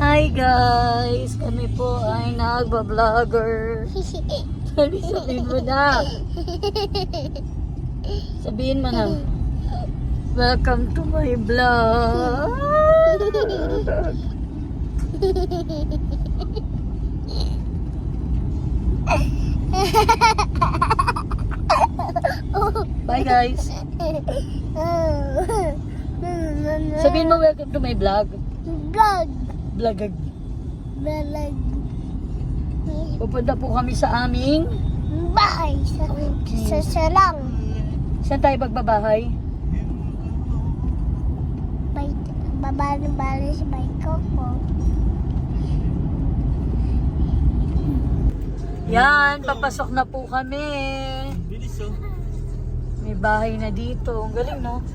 Hi guys! Kami po ay nagba-vlogger. Sabihin mo na. Sabihin mo na. Welcome to my vlog. Bye guys. Sabihin mo welcome to my vlog. Vlog. Vlogag. Vlog. Pupunta po kami sa aming Bahay. Sa salang. saan tayo magbabahay? Babali sa bike ko. Yan, papasok na po kami. Bilis oh. May bahay na dito. Ang galing, no?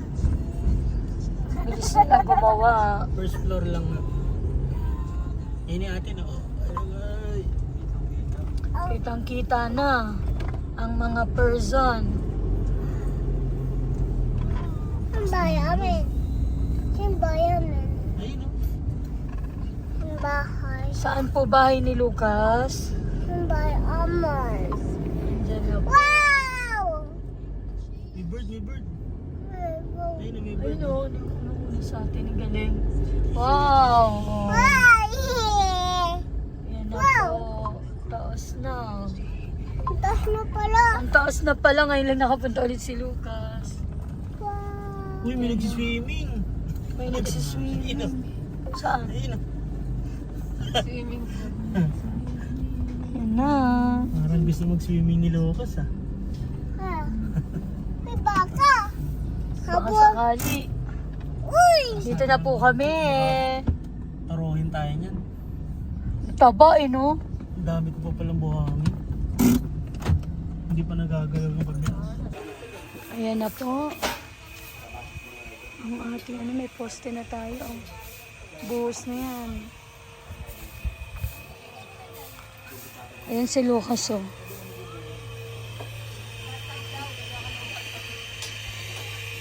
Bilis nila gumawa. First floor lang na. Ini ate na oh. Ay. Kitang-kita na ang mga person. Ang bayan namin. Yung bayan namin. Ayun oh. Yung bahay. Saan po bahay ni Lucas? Yung bahay namin. Diyan na po. Wow! May bird, may bird. Ayun oh, may bird. Ayun o, nung sa atin. Ang galing. Wow! Yan na po. Taas na. Taas na pala. Ang taas na pala. Ngayon lang nakapunta ulit si Lucas. Wow. Uy, may nagsiswimming. May nagsiswimming. Saan? Ayun oh. Swimming pool. Yan na. Parang gusto mag-swimming ni Lucas ah. Ah. May baka. Baka Habol. sakali. Uy! Dito na po kami. Taruhin tayo niyan. Taba eh, no? Ang dami ko pa palang buhangin. Hindi pa nagagalaw yung pagbias. Ayan na po. Ang ating ano, may poste na tayo. Oh. Buhos na yan. Ayan si Lucas, oh.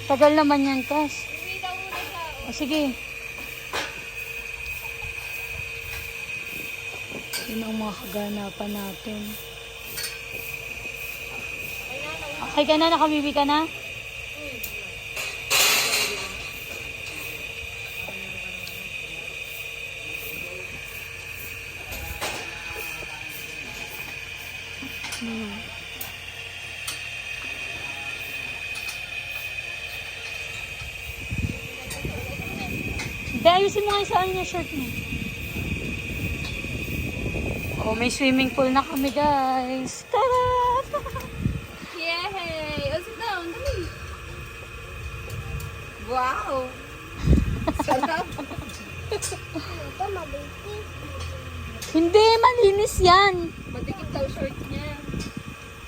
Tagal naman yan, Kas. O, sige. Yun ang mga kaganapan natin. Okay ka na? Nakabibi ka na? Hindi, ayusin mo nga yung sa ano yung shirt mo. Oh, may swimming pool na kami, guys. Tara! Yay! Oh, sit down. Dali. Wow! Sarap. Ito mabiti. Hindi, malinis yan. Matikip daw short niya.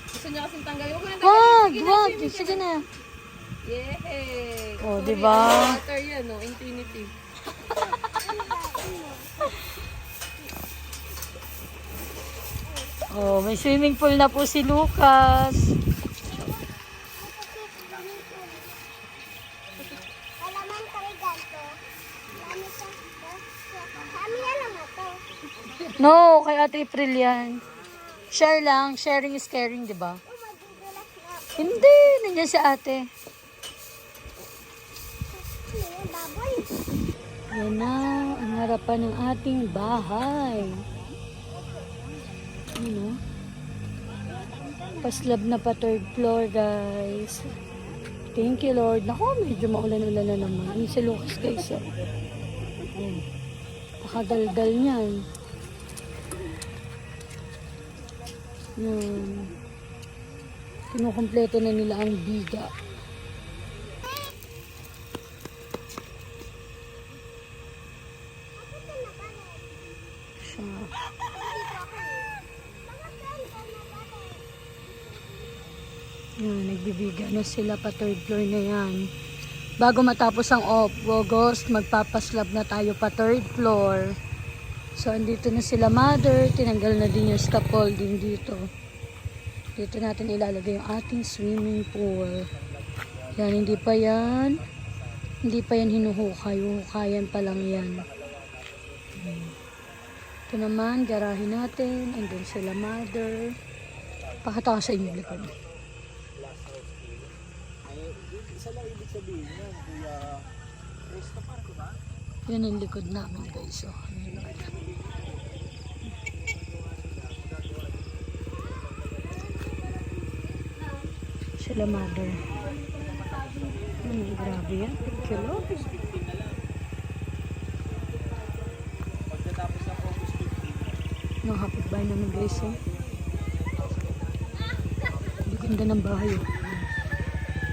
Gusto niya kasing tanggalin. Huwag ko nang Wag, tanggalin. wag. Swimming ka Sige na. Yay! Oh, Sorry, diba? Water yan, no? Infinity. Oh, may swimming pool na po si Lucas. Alaman kami ganito. Kami sa... Kami alam mo to. No, kay Ate April yan. Share lang. Sharing is caring, di ba? Magugulat na. Hindi, nandiyan si ate. Yung baboy. Yan na, ang harapan ng ating bahay. Ano? Paslab na pa third floor, guys. Thank you, Lord. Naku, medyo maulan-ulan na naman. Ano si Lucas, guys? Oh. Oh. Nakadaldal niyan. Yan. Kinukumpleto na nila ang biga. Siya. Yan, nagbibiga na sila pa third floor na yan. Bago matapos ang August, magpapaslab na tayo pa third floor. So, andito na sila mother. Tinanggal na din yung scaffolding dito. Dito natin ilalagay yung ating swimming pool. Yan, hindi pa yan hinuhukay. Huhukayan pa lang yan. Ito naman, garahe natin. Andun sila mother. Pakita ko sa inyo likod. Isa lang ibig sabihin yan, kuya. Resto park ba? Yan ang likod namin guys. So, ayan naman. Sila mother. Grabe yan. Kilo. Pagkatapos ng August 15. No, kapitbahay namin guys. Oh. Ang ganda ng bahay. Oh.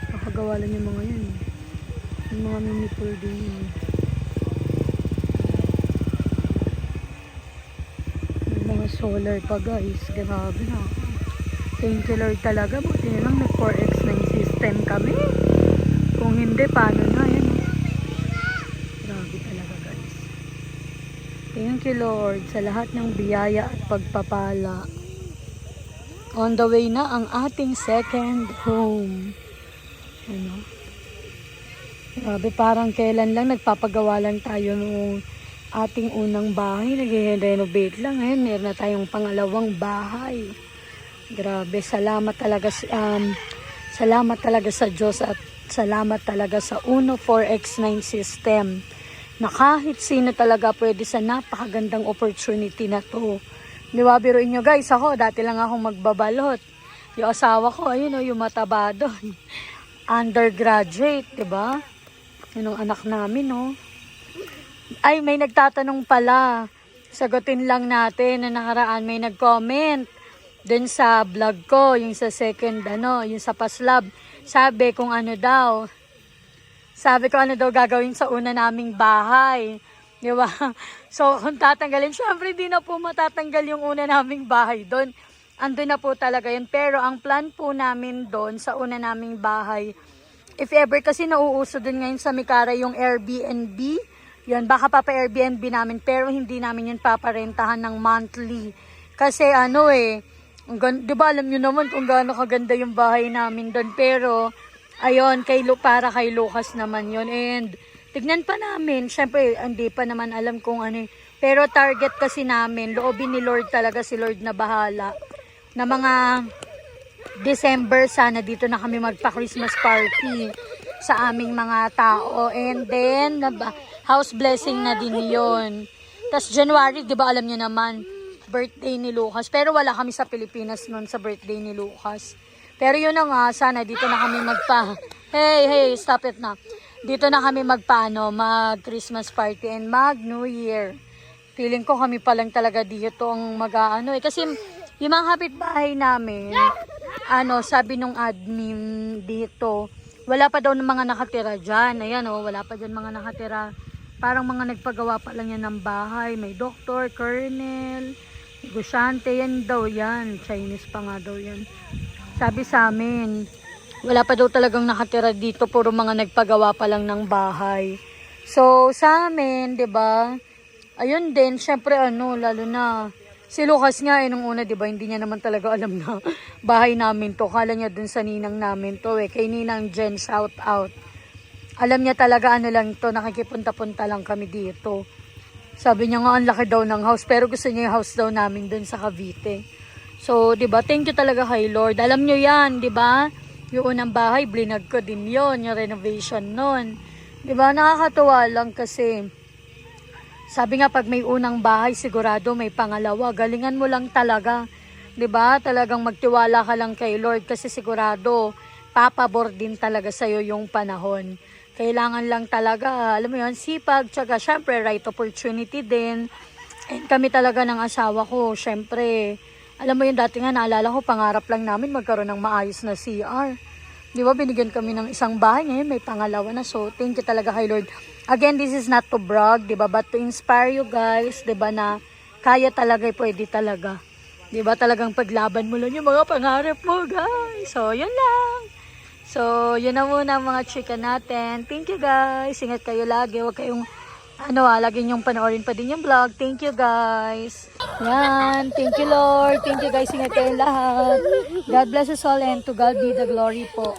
Kakagawa lang yung mga yan. Yung mga mini pool din yun. Yung mga solar pa guys. Grabe na. Thank you Lord talaga. Buti na lang may 4x9 system kami. Kung hindi, paano na yan? Grabe talaga guys. Thank you Lord sa lahat ng biyaya at pagpapala. On the way na ang ating second home. Ano? Grabe, parang kailan lang nagpapagawa lang tayo nung ating unang bahay. Nag-renovate lang. Ngayon, meron na tayong pangalawang bahay. Grabe, salamat talaga sa Diyos at salamat talaga sa Uno 4X9 system na kahit sino talaga pwede sa napakagandang opportunity na to. Di ba, biruin nyo guys, ako, dati lang akong magbabalot. Yung asawa ko, ayun o, yung mataba doon. Undergraduate, di ba? Yun ang anak namin, no? Ay, may nagtatanong pala. Sagutin lang natin na nakaraan. May nag-comment dun sa vlog ko, yung sa second, yung sa paslab. Sabi kung ano daw. Sabi ko ano daw gagawin sa una naming bahay. Di ba? So, kung tatanggalin, syempre di na po matatanggal yung una naming bahay doon. Andun na po talaga yun. Pero ang plan po namin doon sa una naming bahay, if ever kasi nauuso din ngayon sa Mikara yung Airbnb, yun, baka papa-Airbnb namin, pero hindi namin yun paparentahan ng monthly. Kasi di ba alam nyo naman kung gaano kaganda yung bahay namin doon. Pero, ayun, para kay Lucas naman yun. And, tignan pa namin. Siyempre, hindi pa naman alam kung ano. Pero target kasi namin, loobin ni Lord talaga, si Lord na bahala. Na mga December, sana dito na kami magpa-Christmas party sa aming mga tao. And then, house blessing na din yun. Tapos January, di ba alam nyo naman, birthday ni Lucas. Pero wala kami sa Pilipinas noon sa birthday ni Lucas. Pero yun na nga, sana dito na kami Hey, stop it na. Dito na kami mag-Christmas party and mag-New Year. Feeling ko kami pa lang talaga dito ang Kasi yung mga kapitbahay namin, sabi nung admin dito, wala pa daw ng mga nakatira dyan. Ayan wala pa dyan mga nakatira. Parang mga nagpagawa pa lang yan ng bahay. May doktor, colonel, negosyante, yan daw yan. Chinese pa nga daw yan. Sabi sa amin, wala pa daw talagang nakatira dito. Puro mga nagpagawa pa lang ng bahay. So, sa amin, 'di ba? Ayun din, syempre lalo na si Lucas nga nung una, 'di ba, hindi niya naman talaga alam na bahay namin to. Kala niya dun sa ninang namin to Kay Ninang Jen, shout out. Alam niya talaga lang to, nakikipunta-punta lang kami dito. Sabi niya nga ang laki daw ng house, pero gusto niya yung house daw namin dun sa Cavite. So, 'di ba? Thank you talaga kay Lord. Alam niyo 'yan, 'di ba? Yung unang bahay, blinag ko din 'yon, yung renovation noon. 'Di ba? Nakakatuwa lang kasi sabi nga pag may unang bahay, sigurado may pangalawa. Galingan mo lang talaga. 'Di ba? Talagang magtiwala ka lang kay Lord kasi sigurado papabor din talaga sa iyo yung panahon. Kailangan lang talaga, alam mo 'yon, sipag, tsaka syempre right opportunity din. And kami talaga ng asawa ko, syempre, alam mo yun, dati nga naalala ko, pangarap lang namin magkaroon ng maayos na CR. Di ba, binigyan kami ng isang bahay, ngayon may pangalawa na. So, thank you talaga kay Lord. Again, this is not to brag, di ba, but to inspire you guys, di ba, na kaya talaga, pwede talaga. Di ba, talagang paglaban mo lang yung mga pangarap mo, guys. So, yun lang. So, yun na muna mga chika natin. Thank you guys. Ingat kayo lagi. Huwag kayong, lagi nyong panoorin pa din yung vlog. Thank you guys. Yan. Thank you Lord. Thank you guys. Ingat kayo lahat. God bless us all and to God be the glory po.